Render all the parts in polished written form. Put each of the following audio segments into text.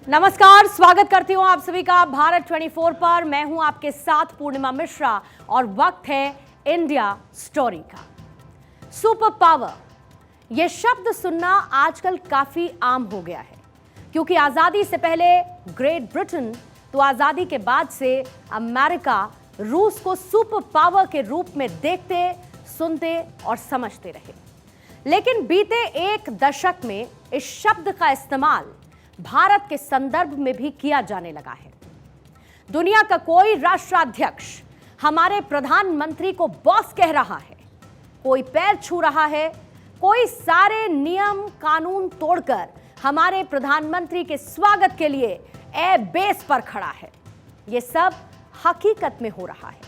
नमस्कार, स्वागत करती हूं आप सभी का भारत 24 पर। मैं हूं आपके साथ पूर्णिमा मिश्रा और वक्त है इंडिया स्टोरी का। सुपर पावर, यह शब्द सुनना आजकल काफी आम हो गया है, क्योंकि आजादी से पहले ग्रेट ब्रिटेन तो आजादी के बाद से अमेरिका रूस को सुपर पावर के रूप में देखते, सुनते और समझते रहे। लेकिन बीते एक दशक में इस शब्द का इस्तेमाल भारत के संदर्भ में भी किया जाने लगा है। दुनिया का कोई राष्ट्राध्यक्ष हमारे प्रधानमंत्री को बॉस कह रहा है, कोई पैर छू रहा है, कोई सारे नियम कानून तोड़कर हमारे प्रधानमंत्री के स्वागत के लिए एयर बेस पर खड़ा है। यह सब हकीकत में हो रहा है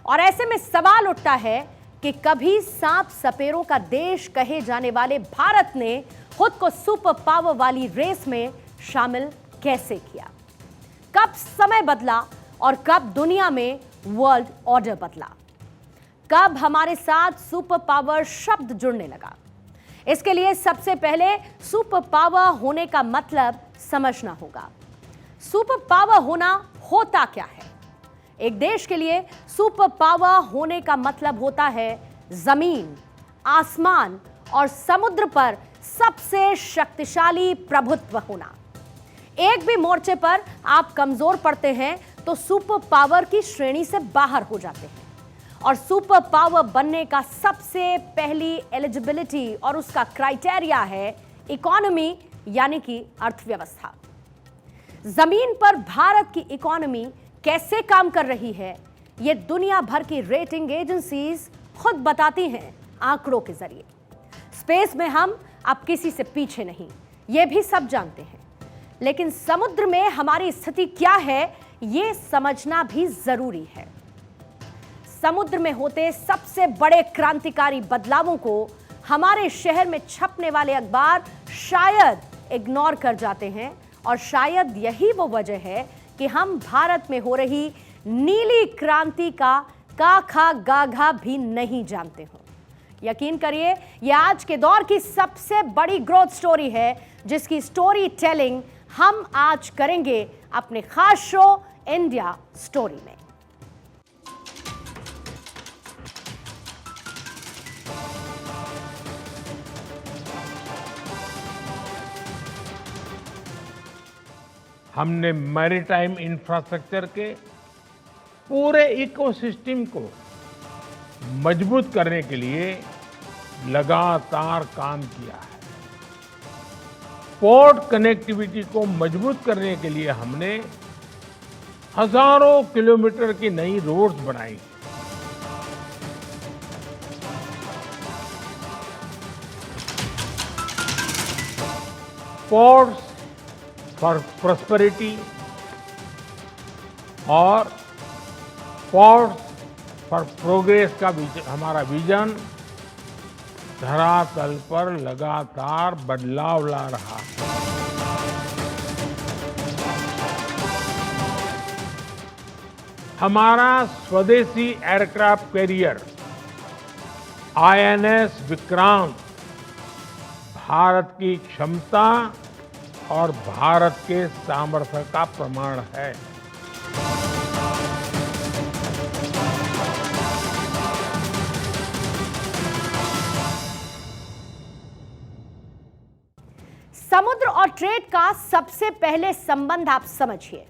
और ऐसे में सवाल उठता है कि कभी सांप सपेरों का देश कहे जाने वाले भारत ने खुद को सुपर पावर वाली रेस में शामिल कैसे किया? कब समय बदला और कब दुनिया में वर्ल्ड ऑर्डर बदला? कब हमारे साथ सुपर पावर शब्द जुड़ने लगा? इसके लिए सबसे पहले सुपर पावर होने का मतलब समझना होगा। सुपर पावर होना होता क्या है? एक देश के लिए सुपर पावर होने का मतलब होता है जमीन, आसमान और समुद्र पर सबसे शक्तिशाली प्रभुत्व होना। एक भी मोर्चे पर आप कमजोर पड़ते हैं तो सुपर पावर की श्रेणी से बाहर हो जाते हैं और सुपर पावर बनने का सबसे पहली एलिजिबिलिटी और उसका क्राइटेरिया है इकोनॉमी, यानी कि अर्थव्यवस्था। जमीन पर भारत की इकोनॉमी कैसे काम कर रही है, यह दुनिया भर की रेटिंग एजेंसीज खुद बताती हैं आंकड़ों के जरिए। स्पेस में हम अब किसी से पीछे नहीं, यह भी सब जानते हैं। लेकिन समुद्र में हमारी स्थिति क्या है, यह समझना भी जरूरी है। समुद्र में होते सबसे बड़े क्रांतिकारी बदलावों को हमारे शहर में छपने वाले अखबार शायद इग्नोर कर जाते हैं और शायद यही वो वजह है कि हम भारत में हो रही नीली क्रांति का खा गाघा भी नहीं जानते हो। यकीन करिए, यह आज के दौर की सबसे बड़ी ग्रोथ स्टोरी है, जिसकी स्टोरी टेलिंग हम आज करेंगे अपने खास शो इंडिया स्टोरी में। हमने मैरीटाइम इंफ्रास्ट्रक्चर के पूरे इकोसिस्टम को मजबूत करने के लिए लगातार काम किया है। पोर्ट कनेक्टिविटी को मजबूत करने के लिए हमने हजारों किलोमीटर की नई रोड्स बनाई। पोर्ट्स फॉर प्रॉस्पेरिटी और पोर्ट्स फॉर प्रोग्रेस का हमारा विजन धरातल पर लगातार बदलाव ला रहा है। हमारा स्वदेशी aircraft carrier INS Vikrant Bharat की क्षमता और भारत के सामर्थ्य का प्रमाण है। समुद्र और ट्रेड का सबसे पहले संबंध आप समझिए।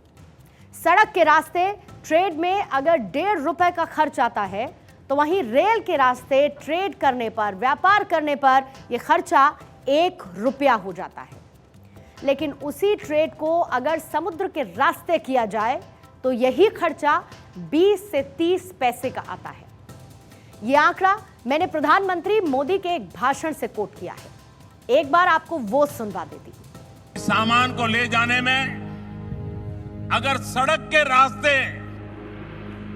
सड़क के रास्ते ट्रेड में अगर ₹1.5 का खर्च आता है, तो वहीं रेल के रास्ते ट्रेड करने पर, व्यापार करने पर यह खर्चा ₹1 हो जाता है। लेकिन उसी ट्रेड को अगर समुद्र के रास्ते किया जाए तो यही खर्चा 20 से 30 पैसे का आता है। यह आंकड़ा मैंने प्रधानमंत्री मोदी के एक भाषण से कोट किया है। एक बार आपको वो सुनवा देती हूं। सामान को ले जाने में अगर सड़क के रास्ते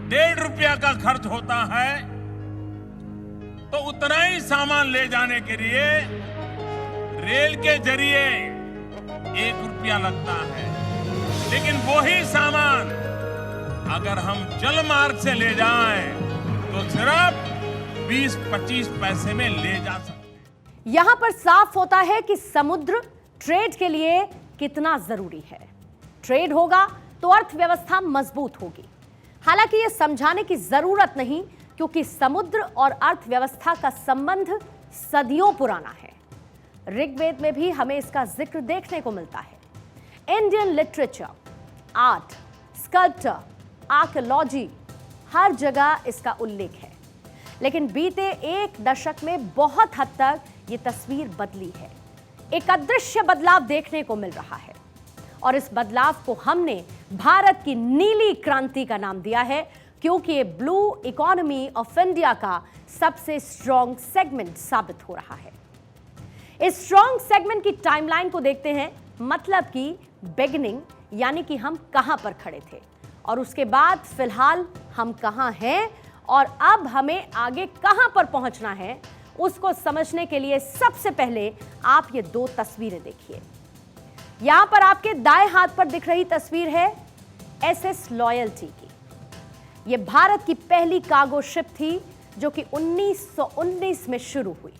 ₹1.5 का खर्च होता है, तो उतना ही सामान ले जाने के लिए रेल के जरिए ₹1 लगता है। लेकिन वही सामान अगर हम जल मार्ग से ले जाएं तो सिर्फ 20-25 पैसे में ले जा सकते हैं। यहां पर साफ होता है कि समुद्र ट्रेड के लिए कितना जरूरी है। ट्रेड होगा तो अर्थव्यवस्था मजबूत होगी। हालांकि यह समझाने की जरूरत नहीं, क्योंकि समुद्र और अर्थव्यवस्था का संबंध सदियों पुराना है। ऋग्वेद में भी हमें इसका जिक्र देखने को मिलता है। Indian literature, art, sculpture, archaeology, हर जगह इसका उल्लेख है। लेकिन बीते एक दशक में बहुत हद तक ये तस्वीर बदली है। एक अदृश्य बदलाव देखने को मिल रहा है और इस बदलाव को हमने भारत की नीली क्रांति का नाम दिया है, क्योंकि ये ब्लू इकोनॉमी ऑफ इंडिया का सबसे स्ट्रॉन्ग सेगमेंट साबित हो रहा है। इस स्ट्रॉन्ग सेगमेंट की टाइमलाइन को देखते हैं, मतलब कि बिगिनिंग यानी कि हम कहां पर खड़े थे और उसके बाद फिलहाल हम कहां हैं और अब हमें आगे कहां पर पहुंचना है, उसको समझने के लिए सबसे पहले आप ये दो तस्वीरें देखिए। यहां पर आपके दाएं हाथ पर दिख रही तस्वीर है एसएस लॉयल्टी की। यह भारत की पहली कार्गो शिप थी जो कि 1919 में शुरू हुई।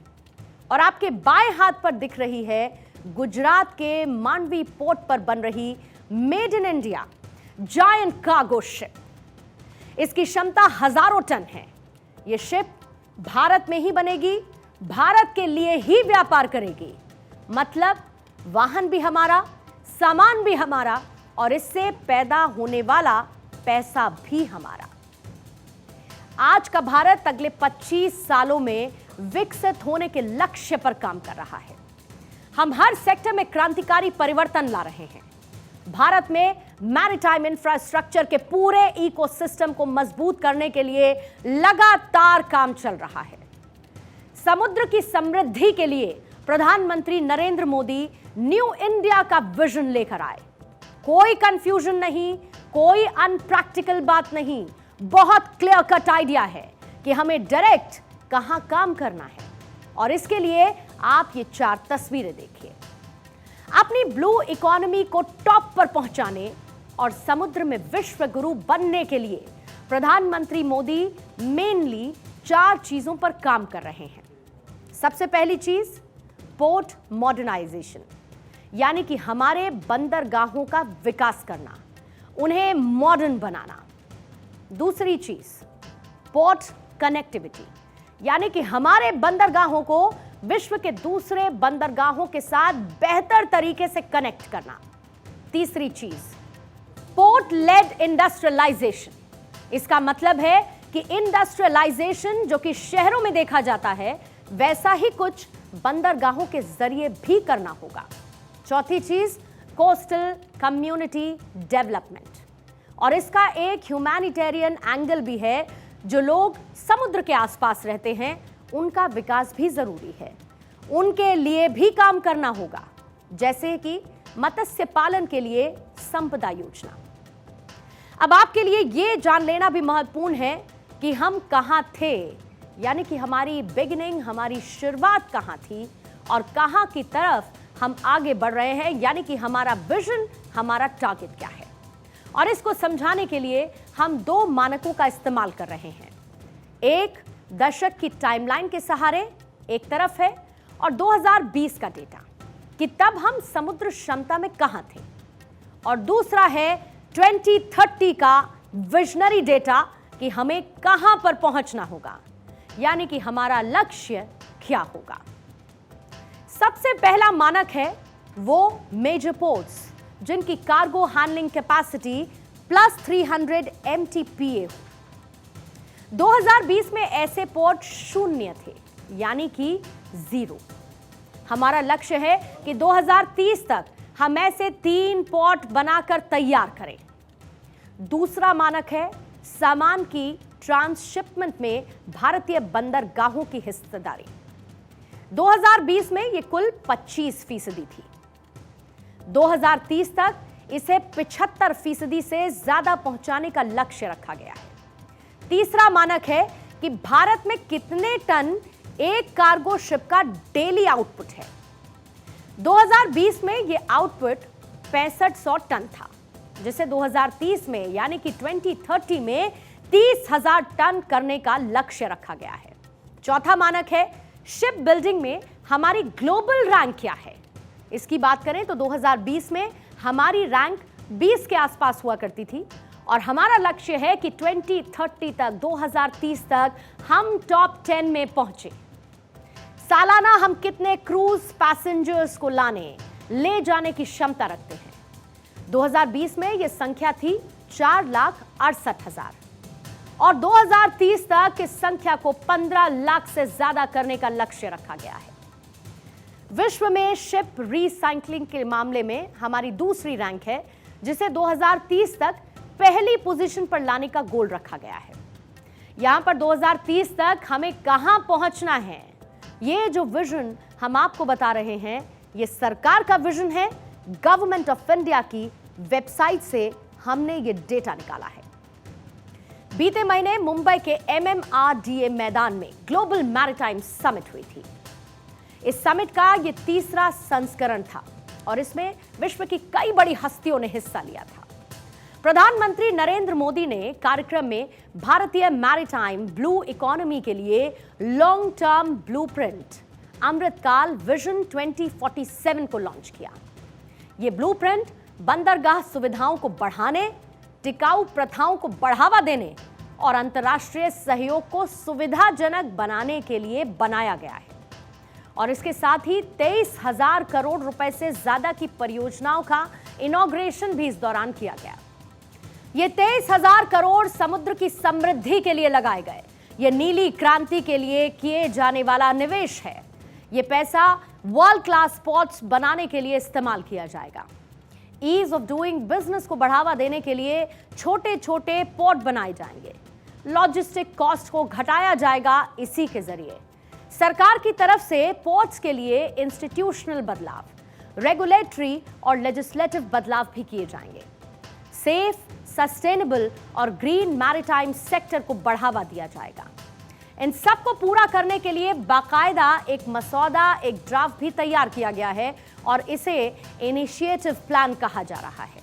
और आपके बाएं हाथ पर दिख रही है गुजरात के मांडवी पोर्ट पर बन रही made in India giant cargo ship. इसकी क्षमता हजारों टन है। यह शिप भारत में ही बनेगी, भारत के लिए ही व्यापार करेगी। मतलब वाहन भी हमारा, सामान भी हमारा और इससे पैदा होने वाला पैसा भी हमारा। आज का भारत अगले 25 सालों में विकसित होने के लक्ष्य पर काम कर रहा है। हम हर सेक्टर में क्रांतिकारी परिवर्तन ला रहे हैं। भारत में मैरीटाइम इंफ्रास्ट्रक्चर के पूरे इकोसिस्टम को मजबूत करने के लिए लगातार काम चल रहा है। समुद्र की समृद्धि के लिए प्रधानमंत्री नरेंद्र मोदी न्यू इंडिया का विजन लेकर आए। कोई कंफ्यूजन नहीं, कोई अनप्रैक्टिकल बात नहीं, बहुत क्लियर कट आइडिया है कि हमें डायरेक्ट कहां काम करना है। और इसके लिए आप ये 4 तस्वीरें देखिए। अपनी ब्लू इकोनॉमी को टॉप पर पहुंचाने और समुद्र में विश्व गुरु बनने के लिए प्रधानमंत्री मोदी मेनली 4 चीजों पर काम कर रहे हैं। सबसे पहली चीज पोर्ट मॉडर्नाइजेशन, यानी कि हमारे बंदरगाहों का विकास करना, उन्हें मॉडर्न बनाना। दूसरी चीज पोर्ट कनेक्टिविटी, यानी कि हमारे बंदरगाहों को विश्व के दूसरे बंदरगाहों के साथ बेहतर तरीके से कनेक्ट करना। तीसरी चीज पोर्ट लेड इंडस्ट्रियलाइजेशन। इसका मतलब है कि इंडस्ट्रियलाइजेशन जो कि शहरों में देखा जाता है, वैसा ही कुछ बंदरगाहों के जरिए भी करना होगा। चौथी चीज कोस्टल कम्युनिटी डेवलपमेंट, और इसका एक ह्यूमैनिटेरियन एंगल भी है। जो लोग समुद्र के आसपास रहते हैं उनका विकास भी जरूरी है, उनके लिए भी काम करना होगा, जैसे कि मत्स्य पालन के लिए संपदा योजना। अब आपके लिए यह जान लेना भी महत्वपूर्ण है कि हम कहां थे, यानी कि हमारी बिगिनिंग, हमारी शुरुआत कहां थी और कहां की तरफ हम आगे बढ़ रहे हैं, यानी कि हमारा विजन, हमारा टारगेट क्या है। और इसको समझाने के लिए हम 2 मानकों का इस्तेमाल कर रहे हैं। एक दशक की टाइमलाइन के सहारे एक तरफ है और 2020 का डेटा कि तब हम समुद्र क्षमता में कहां थे, और दूसरा है 2030 का विजनरी डेटा कि हमें कहां पर पहुंचना होगा, यानी कि हमारा लक्ष्य क्या होगा। सबसे पहला मानक है वो मेजर पोर्ट्स जिनकी कार्गो हैंडलिंग कैपेसिटी +300 MTPA हो। 2020 में ऐसे पोर्ट 0 थे, यानी कि 0। हमारा लक्ष्य है कि 2030 तक हम ऐसे 3 पोर्ट बनाकर तैयार करें। दूसरा मानक है सामान की ट्रांसशिपमेंट में भारतीय बंदरगाहों की हिस्सेदारी। 2020 में यह कुल 25% थी। 2030 तक इसे 75% से ज्यादा पहुंचाने का लक्ष्य रखा गया है। तीसरा मानक है कि भारत में कितने टन एक कार्गो शिप का डेली आउटपुट है। 2020 में यह आउटपुट 6500 टन था, जिसे 2030 में यानी कि 2030 में 30,000 टन करने का लक्ष्य रखा गया है। चौथा मानक है शिप बिल्डिंग में हमारी ग्लोबल रैंक क्या है। इसकी बात करें तो 2020 में हमारी रैंक 20 के आसपास हुआ करती थी और हमारा लक्ष्य है कि 2030 तक 2030 तक हम टॉप 10 में पहुंचे। सालाना हम कितने क्रूज पैसेंजर्स को ले जाने की क्षमता रखते हैं? 2020 में यह संख्या थी 4,68,000 और 2030 तक इस संख्या को 15 लाख से ज्यादा करने का लक्ष्य रखा गया है। विश्व में शिप रीसाइक्लिंग के मामले में हमारी दूसरी रैंक है, जिसे 2030 तक पहली पोजीशन पर लाने का गोल रखा गया है। यहां पर 2030 तक हमें कहां पहुंचना है, ये जो विजन हम आपको बता रहे हैं, ये सरकार का विजन है। गवर्नमेंट ऑफ इंडिया की वेबसाइट से हमने ये डेटा निकाला है। बीते महीने मुंबई के MMRDA मैदान में ग्लोबल मैरीटाइम समिट हुई थी। इस समिट का ये तीसरा संस्करण था और इसमें विश्व की कई बड़ी हस्तियों ने हिस्सा लिया था। प्रधानमंत्री नरेंद्र मोदी ने कार्यक्रम में भारतीय मैरीटाइम ब्लू इकोनॉमी के लिए लॉन्ग टर्म ब्लूप्रिंट अमृतकाल विजन 2047 को लॉन्च किया। ये ब्लूप्रिंट बंदरगाह सुविधाओं को बढ़ाने, टिकाऊ प्रथाओं को बढ़ावा देने और अंतर्राष्ट्रीय सहयोग को सुविधाजनक बनाने के लिए बनाया गया है और इसके साथ ही 23,000 करोड़ रुपए से ज्यादा की परियोजनाओं का इनॉग्रेशन भी इस दौरान किया गया। ये 23,000 करोड़ समुद्र की समृद्धि के लिए लगाए गए। ये नीली क्रांति के लिए किए जाने वाला निवेश है। ये पैसा वर्ल्ड क्लास पोर्ट्स बनाने के लिए इस्तेमाल किया जाएगा। ईज ऑफ डूइंग बिजनेस को बढ़ावा देने के लिए छोटे छोटे पोर्ट बनाए जाएंगे। लॉजिस्टिक कॉस्ट को घटाया जाएगा। इसी के जरिए सरकार की तरफ से पोर्ट्स के लिए इंस्टीट्यूशनल बदलाव, रेगुलेटरी और लेजिस्लेटिव बदलाव भी किए जाएंगे। सेफ, सस्टेनेबल और ग्रीन मैरीटाइम सेक्टर को बढ़ावा दिया जाएगा। इन सब को पूरा करने के लिए बाकायदा एक मसौदा, एक ड्राफ्ट भी तैयार किया गया है और इसे इनिशिएटिव प्लान कहा जा रहा है।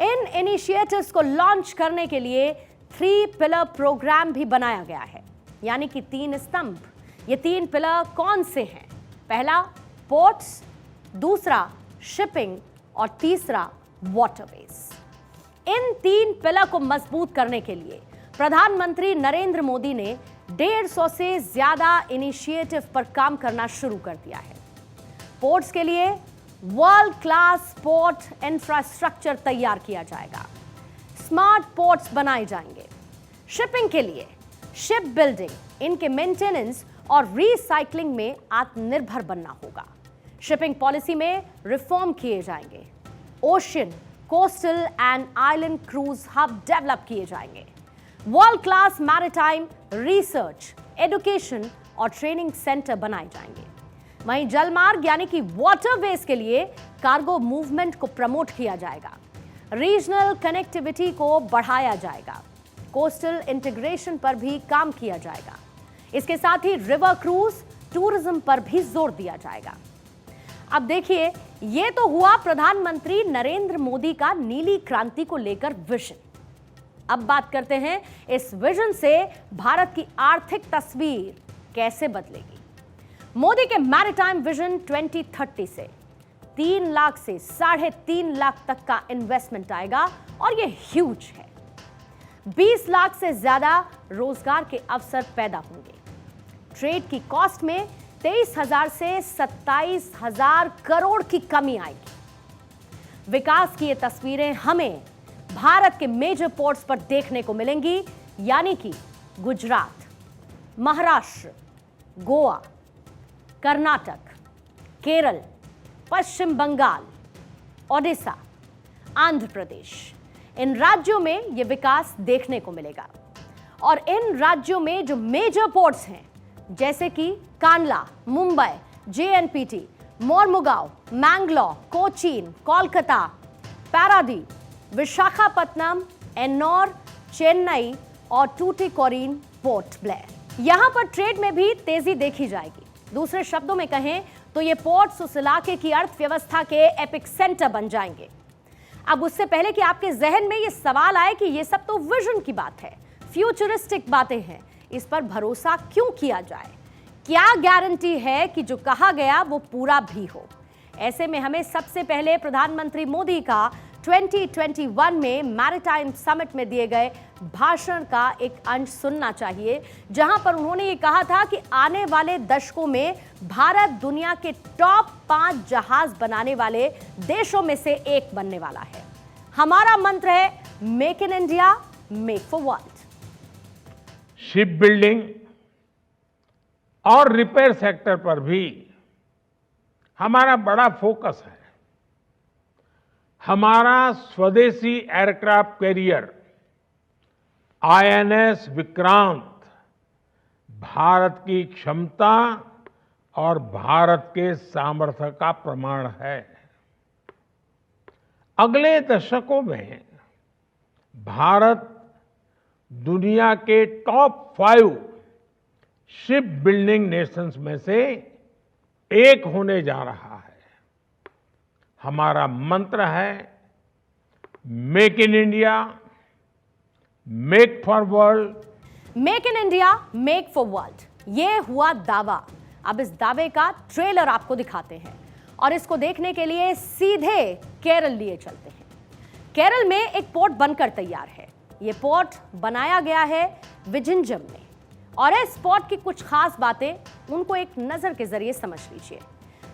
इन इनिशिएटिव्स को लॉन्च करने के लिए 3 पिलर प्रोग्राम भी बनाया गया है, यानी कि 3 स्तंभ। ये 3 पिलर कौन से हैं? पहला पोर्ट्स, दूसरा शिपिंग और तीसरा वाटरवेज। इन 3 पिलर को मजबूत करने के लिए प्रधानमंत्री नरेंद्र मोदी ने 150 से ज्यादा इनिशिएटिव पर काम करना शुरू कर दिया है। पोर्ट्स के लिए वर्ल्ड क्लास पोर्ट इंफ्रास्ट्रक्चर तैयार किया जाएगा। स्मार्ट पोर्ट्स बनाए जाएंगे। शिपिंग के लिए शिप बिल्डिंग, इनके मेंटेनेंस और रिसाइकलिंग में आत्मनिर्भर बनना होगा। शिपिंग पॉलिसी में रिफॉर्म किए जाएंगे। Ocean, coastal and island cruise hub develop किए जाएंगे। World class maritime research, education और ट्रेनिंग सेंटर बनाए जाएंगे। वहीं जलमार्ग यानी कि वाटरवेज के लिए कार्गो मूवमेंट को प्रमोट किया जाएगा। रीजनल कनेक्टिविटी को बढ़ाया जाएगा। कोस्टल इंटीग्रेशन पर भी काम किया जाएगा। इसके साथ ही रिवर क्रूज टूरिज्म पर भी जोर दिया जाएगा। अब देखिए, ये तो हुआ प्रधानमंत्री नरेंद्र मोदी का नीली क्रांति को लेकर विजन। अब बात करते हैं इस विजन से भारत की आर्थिक तस्वीर कैसे बदलेगी। मोदी के मैरीटाइम विजन 2030 से 3 लाख से 3.5 लाख तक का इन्वेस्टमेंट आएगा और ये ह्यूज है। 20 लाख से ज्यादा रोजगार के अवसर पैदा होंगे। ट्रेड की कॉस्ट में 23,000 से 27,000 करोड़ की कमी आएगी। विकास की ये तस्वीरें हमें भारत के मेजर पोर्ट्स पर देखने को मिलेंगी, यानी कि गुजरात, महाराष्ट्र, गोवा, कर्नाटक, केरल, पश्चिम बंगाल, ओडिशा, आंध्र प्रदेश। इन राज्यों में यह विकास देखने को मिलेगा और इन राज्यों में जो मेजर पोर्ट्स हैं, जैसे कि कांडला, मुंबई, JNPT, मोरमुगांव, मैंगलोर, कोचीन, कोलकाता, पारादीप, विशाखापत्तनम, एन्नौर, चेन्नई और टूटिकोरिन पोर्ट ब्लेयर। यहां पर ट्रेड में भी तेजी देखी जाएगी। दूसरे शब्दों में कहें तो ये पोर्ट्स उस इलाके की अर्थव्यवस्था के एपिक सेंटर बन जाएंगे। अब उससे पहले कि आपके जहन में ये सवाल आए कि ये सब तो विजन की बात है, फ्यूचरिस्टिक बातें हैं, इस पर भरोसा क्यों किया जाए? क्या गारंटी है कि जो कहा गया वो पूरा भी हो? ऐसे में हमें सबसे पहले प्रधानमंत्री मोदी का 2021 में मैरीटाइम समिट में दिए गए भाषण का एक अंश सुनना चाहिए, जहां पर उन्होंने ये कहा था कि आने वाले दशकों में भारत दुनिया के टॉप 5 जहाज बनाने वाले देशों में से एक बनने वाला है। हमारा मंत्र है make in India, make for world. Ship building और रिपेयर सेक्टर पर भी हमारा बड़ा फोकस है। हमारा स्वदेशी aircraft carrier INS Vikrant Bharat की क्षमता और भारत के सामर्थ्य का प्रमाण है। अगले दशकों में भारत दुनिया के टॉप 5 शिप बिल्डिंग नेशंस में से एक होने जा रहा है। हमारा मंत्र है make in India, make for world. Make in India, make for world, ये हुआ दावा। अब इस दावे का ट्रेलर आपको दिखाते हैं और इसको देखने के लिए सीधे केरल लिए चलते हैं। केरल में एक पोर्ट बनकर तैयार है। ये पोर्ट बनाया गया है विजिंजम में और इस पोर्ट की कुछ खास बातें उनको एक नजर के जरिए समझ लीजिए।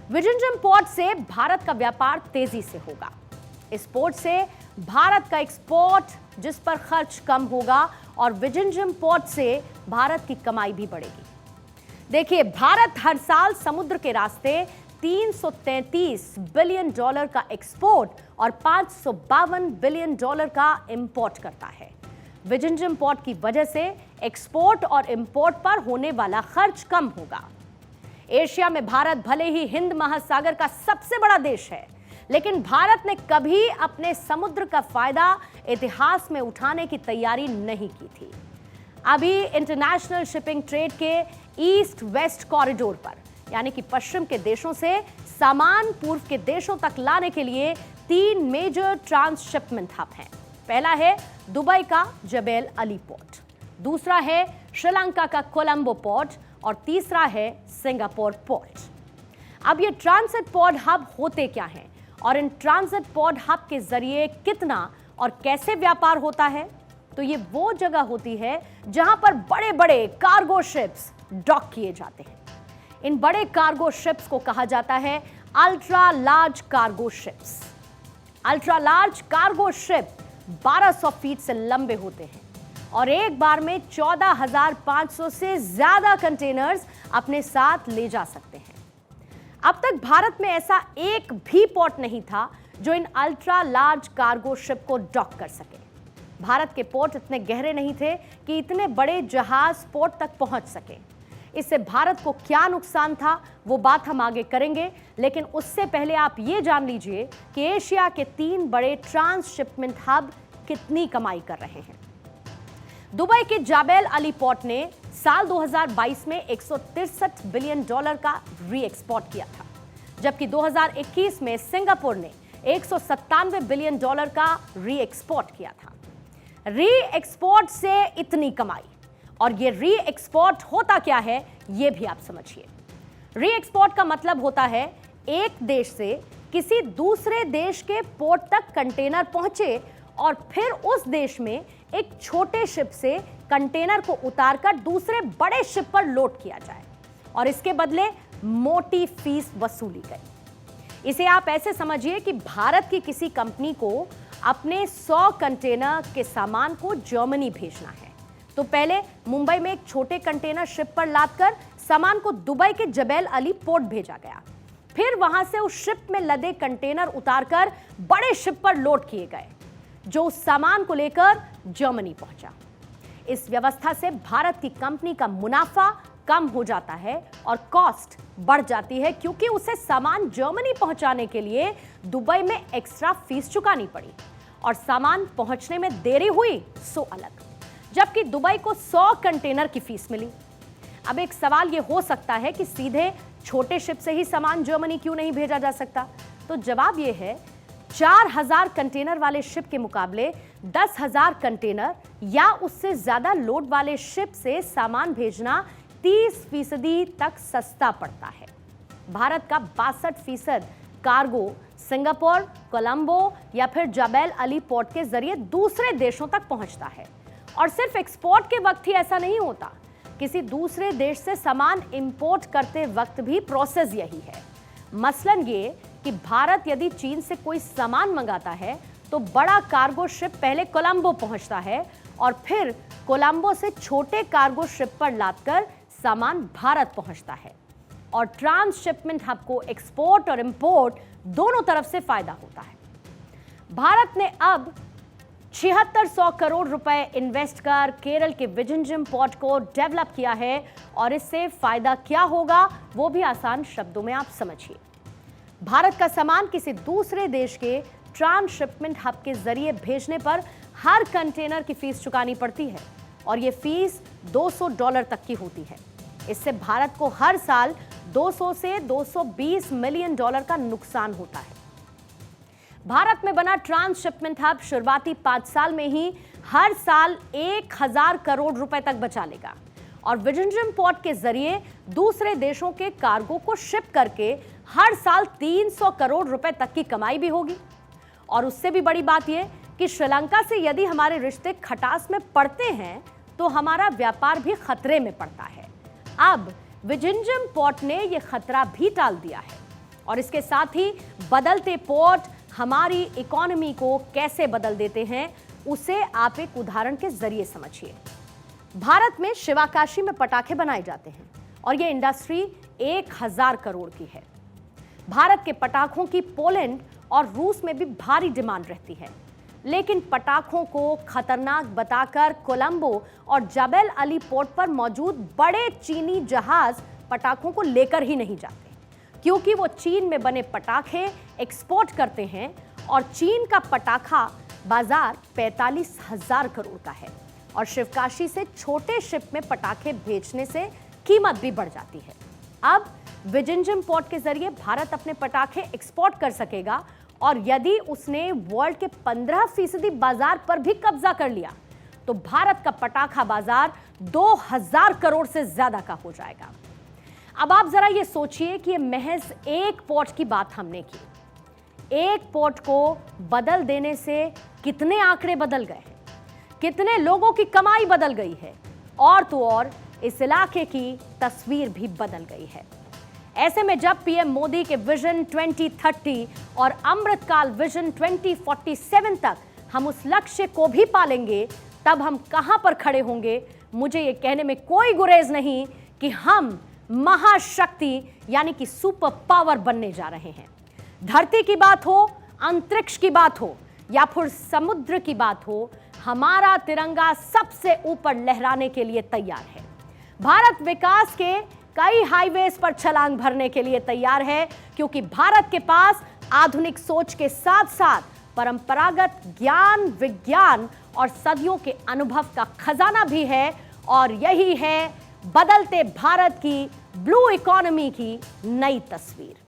विजिंजम पोर्ट से भारत का व्यापार तेजी से होगा। इस पोर्ट से भारत का एक्सपोर्ट जिस पर खर्च कम होगा और विजिंजम पोर्ट से भारत की कमाई भी बढ़ेगी। देखिए, भारत हर साल समुद्र के रास्ते $333 बिलियन का एक्सपोर्ट और $552 बिलियन का इंपोर्ट करता है। विजिंजम पोर्ट की वजह से एक्सपोर्ट और इंपोर्ट पर होने वाला खर्च कम होगा। एशिया में भारत भले ही हिंद महासागर का सबसे बड़ा देश है, लेकिन भारत ने कभी अपने समुद्र का फायदा इतिहास में उठाने की तैयारी नहीं की थी। अभी इंटरनेशनल शिपिंग ट्रेड के ईस्ट वेस्ट कॉरिडोर पर, यानी कि पश्चिम के देशों से सामान पूर्व के देशों तक लाने के लिए 3 मेजर ट्रांसशिपमेंट हब हैं। पहला है दुबई का जबेल अली पोर्ट, दूसरा है श्रीलंका का कोलंबो पोर्ट और तीसरा है सिंगापुर पोर्ट। अब ये ट्रांजिट पोर्ट हब होते क्या हैं और इन ट्रांजिट पोर्ट हब के जरिए कितना और कैसे व्यापार होता है? तो ये वो जगह होती है जहां पर बड़े बड़े कार्गो शिप्स डॉक किए जाते हैं। इन बड़े कार्गो शिप्स को कहा जाता है ultra large cargo ships. Ultra large cargo ship 1200 feet से लंबे होते हैं और एक बार में 14,500 से ज्यादा कंटेनर्स अपने साथ ले जा सकते हैं। अब तक भारत में ऐसा एक भी पोर्ट नहीं था जो इन अल्ट्रा लार्ज कार्गो शिप को डॉक कर सके। भारत के पोर्ट इतने गहरे नहीं थे कि इतने बड़े जहाज पोर्ट तक पहुंच सके। इससे भारत को क्या नुकसान था वो बात हम आगे करेंगे, लेकिन उससे पहले आप ये जान लीजिए कि एशिया के 3 बड़े ट्रांसशिपमेंट हब कितनी कमाई कर रहे हैं। दुबई के जाबेल अली पोर्ट ने साल 2022 में $163 बिलियन का री एक्सपोर्ट किया था, जबकि 2021 में सिंगापुर ने $197 बिलियन का री एक्सपोर्ट किया था। री एक्सपोर्ट से इतनी कमाई, और ये री एक्सपोर्ट होता क्या है ये भी आप समझिए। री एक्सपोर्ट का मतलब होता है एक देश से किसी दूसरे देश के पोर्ट तक कंटेनर पहुंचे और फिर उस देश में एक छोटे शिप से कंटेनर को उतारकर दूसरे बड़े शिप पर लोड किया जाए और इसके बदले मोटी फीस वसूली गई। इसे आप ऐसे समझिए कि भारत की किसी कंपनी को अपने 100 कंटेनर के सामान को जर्मनी भेजना है, तो पहले मुंबई में एक छोटे कंटेनर शिप पर लादकर सामान को दुबई के जबेल अली पोर्ट भेजा गया। फिर वहां से उस शिप में लदे कंटेनर उतारकर बड़े शिप पर लोड किए गए जो उस सामान को लेकर जर्मनी पहुंचा। इस व्यवस्था से भारत की कंपनी का मुनाफा कम हो जाता है और कॉस्ट बढ़ जाती है, क्योंकि उसे सामान जर्मनी पहुंचाने के लिए दुबई में एक्स्ट्रा फीस चुकानी पड़ी और सामान पहुंचने में देरी हुई सो अलग, जबकि दुबई को 100 कंटेनर की फीस मिली। अब एक सवाल यह हो सकता है कि सीधे छोटे शिप से ही सामान जर्मनी क्यों नहीं भेजा जा सकता? तो जवाब यह है, 4000 कंटेनर वाले शिप के मुकाबले 10,000 कंटेनर या उससे ज्यादा लोड वाले शिप से सामान भेजना 30% तक सस्ता पड़ता है। भारत का 62% कार्गो सिंगापुर, कोलंबो या फिर जबेल अली पोर्ट के जरिए दूसरे देशों तक पहुंचता है। और सिर्फ एक्सपोर्ट के वक्त ही ऐसा नहीं होता, किसी दूसरे देश से सामान इंपोर्ट करते वक्त भी प्रोसेस यही है। मसलन ये कि भारत यदि चीन से कोई सामान मंगाता है तो बड़ा कार्गो शिप पहले कोलंबो पहुंचता है और फिर कोलंबो से छोटे कार्गो शिप पर लादकर सामान भारत पहुंचता है। और ट्रांसशिपमेंट हब को एक्सपोर्ट और इंपोर्ट दोनों तरफ से फायदा होता है। भारत ने अब 7600 करोड़ रुपए इन्वेस्ट कर केरल के विजिंजम पोर्ट को डेवलप किया है और इससे फायदा क्या होगा वो भी आसान शब्दों में आप समझिए। भारत का सामान किसी दूसरे देश के ट्रांसशिपमेंट हब के जरिए भेजने पर हर कंटेनर की फीस चुकानी पड़ती है और ये फीस $200 तक की होती है। इससे भारत को हर साल 200 से 220 मिलियन डॉलर का नुकसान होता है। भारत में बना ट्रांसशिपमेंट हब शुरुआती 5 साल में ही हर साल 1000 करोड़ रुपए तक बचा लेगा और विजिंजम पोर्ट के जरिए दूसरे देशों के कार्गो को शिप करके हर साल 300 करोड़ रुपए तक की कमाई भी होगी। और उससे भी बड़ी बात यह कि श्रीलंका से यदि हमारे रिश्ते खटास में पड़ते हैं तो हमारा व्यापार भी खतरे में पड़ता है। अब विजिंजम पोर्ट ने यह खतरा भी टाल दिया है और इसके साथ ही बदलते पोर्ट हमारी इकोनॉमी को कैसे बदल देते हैं उसे आप एक उदाहरण के जरिए समझिए। भारत में शिवाकाशी में पटाखे बनाए जाते हैं और यह इंडस्ट्री 1000 करोड़ की है। भारत के पटाखों की पोलैंड और रूस में भी भारी डिमांड रहती है, लेकिन पटाखों को खतरनाक बताकर कोलंबो और जबेल अली पोर्ट पर मौजूद बड़े चीनी जहाज पटाखों को लेकर ही नहीं जाते, क्योंकि वो चीन में बने पटाखे एक्सपोर्ट करते हैं और चीन का पटाखा बाजार 45,000 करोड़ का है और शिवकाशी से छोटे शिप में पटाखे भेजने से कीमत भी बढ़ जाती है। अब विजिंजम पोर्ट के जरिए भारत अपने पटाखे एक्सपोर्ट कर सकेगा और यदि उसने वर्ल्ड के 15% बाजार पर भी कब्जा कर लिया तो भारत का पटाखा बाजार 2000 करोड़ से ज्यादा का हो जाएगा। अब आप जरा ये सोचिए कि ये महज एक पोर्ट की बात हमने की, एक पोर्ट को बदल देने से कितने आंकड़े बदल गए हैं, कितने लोगों की कमाई बदल गई है और तो और इस इलाके की तस्वीर भी बदल गई है। ऐसे में जब पीएम मोदी के विजन 2030 और अमृतकाल विजन 2047 तक हम उस लक्ष्य को भी पालेंगे, तब हम कहां पर खड़े होंगे, मुझे ये कहने में कोई गुरेज नहीं कि हम महाशक्ति यानी कि सुपर पावर बनने जा रहे हैं। धरती की बात हो, अंतरिक्ष की बात हो या फिर समुद्र की बात हो, हमारा तिरंगा सबसे ऊपर लहराने के लिए तैयार है। भारत विकास के कई हाईवेज पर छलांग भरने के लिए तैयार है, क्योंकि भारत के पास आधुनिक सोच के साथ साथ परंपरागत ज्ञान, विज्ञान और सदियों के अनुभव का खजाना भी है और यही है बदलते भारत की ब्लू इकोनॉमी की नई तस्वीर।